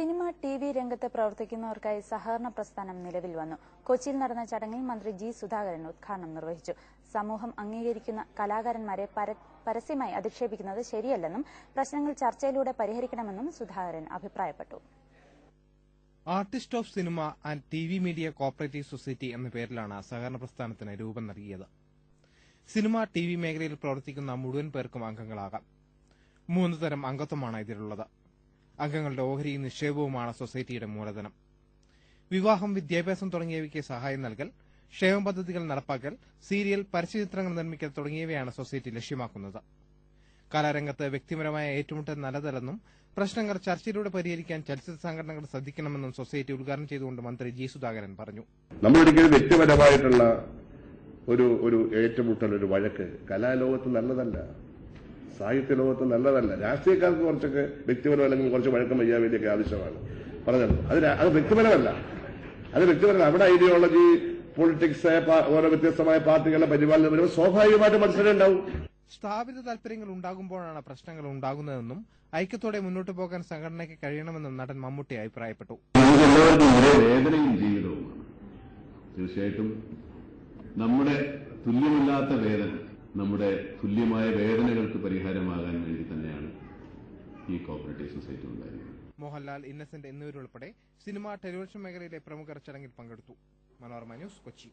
Cinema, TV രംഗത്ത് പ്രവർത്തിക്കുന്നവർക്കായി സഹകരണ പ്രസ്ഥാനം നിലവിൽ വന്നു. കൊച്ചിയിൽ നടന്ന ചടങ്ങിൽ മന്ത്രി ജി സുധാകരൻ ഉദ്ഘാടനം നിർവഹിച്ചു. സമൂഹം അംഗീകരിക്കുന്ന കലാകാരന്മാരെ പരസ്യമായി അധിക്ഷേപിക്കുന്നത് ശരിയല്ലെന്നും പ്രശ്നങ്ങൾ ചർച്ചയിലൂടെ പരിഹരിക്കണമെന്നും സുധാകരൻ അഭിപ്രായപ്പെട്ടു. Artist of cinema and TV media cooperative society എന്ന പേരിലാണ് സഹകരണ പ്രസ്ഥാനത്തിന് രൂപം നൽകിയത്. സിനിമ, ടിവി മേഖലയിൽ പ്രവർത്തിക്കുന്ന മുഴുവൻ പേർക്കും അംഗങ്ങളാകാം. 3 തരം അംഗത്വമാണ് ഇതിലുള്ളത്. അംഗങ്ങളുടെ ഓഹരി നിക്ഷേപവുമാണ് സൊസൈറ്റിയുടെ മൂലധനം. വിവാഹം, വിദ്യാഭ്യാസം തുടങ്ങിയവയ്ക്ക് സഹായം നൽകൽ, ക്ഷേമ പദ്ധതികൾ നടപ്പാക്കൽ, സീരിയൽ, പരസ്യചിത്രങ്ങൾ നിർമ്മിക്കൽ തുടങ്ങിയവയാണ് സൊസൈറ്റി ലക്ഷ്യമാക്കുന്നത്. കലാരംഗത്ത് വ്യക്തിപരമായ ഏറ്റുമുട്ടൽ നല്ലതല്ലെന്നും പ്രശ്നങ്ങൾ ചർച്ചയിലൂടെ പരിഹരിക്കാൻ ചലച്ചിത്ര സംഘടനകൾ ശ്രദ്ധിക്കണമെന്നും സൊസൈറ്റി ഉദ്ഘാടനം ചെയ്തുകൊണ്ട് മന്ത്രി ജി സുധാകരൻ പറഞ്ഞു. നമ്മളൊരിക്കലും വ്യക്തിപരമായിട്ടുള്ള ഒരു ഏറ്റുമുട്ടൽ, ഒരു വഴക്ക് കലാലോകത്ത് നല്ലതല്ല, സാഹിത്യ ലോകത്ത് നല്ലതല്ല. രാഷ്ട്രീയക്കാർക്ക് കുറച്ചൊക്കെ വ്യക്തിപരം അല്ലെങ്കിൽ കുറച്ച് വഴക്കം വയ്യാവേലിയൊക്കെ ആവശ്യമാണ് പറഞ്ഞത്. അത് വ്യക്തിപരമല്ല, അവിടെ ഐഡിയോളജി, പൊളിറ്റിക്സ്, ഓരോ വ്യത്യസ്തമായ പാർട്ടികളുടെ പരിപാലനം വരുമ്പോൾ സ്വാഭാവികമായിട്ട് മത്സരം ഉണ്ടാവും. സ്ഥാപിത താൽപര്യങ്ങൾ ഉണ്ടാകുമ്പോഴാണ് പ്രശ്നങ്ങൾ ഉണ്ടാകുന്നതെന്നും ഐക്യത്തോടെ മുന്നോട്ട് പോകാൻ സംഘടനയ്ക്ക് കഴിയണമെന്നും നടൻ മമ്മൂട്ടി അഭിപ്രായപ്പെട്ടു. വേദനയും ജീവിതവുമാണ്. തീർച്ചയായിട്ടും നമ്മുടെ തുല്യമല്ലാത്ത വേദന, നമ്മുടെ തുല്യമായ വേദനകൾക്ക് പരിഹാരമാകാൻ വേണ്ടി തന്നെയാണ് ഈ കോപ്പറേറ്റീവ് സൊസൈറ്റി ഉണ്ടായിരുന്നത്. മോഹൻലാൽ, ഇന്നസെന്റ് എന്നിവരുൾപ്പെടെ സിനിമ, ടെലിവിഷൻ മേഖലയിലെ പ്രമുഖർ ചടങ്ങിൽ പങ്കെടുത്തു. മനോരമ ന്യൂസ്, കൊച്ചി.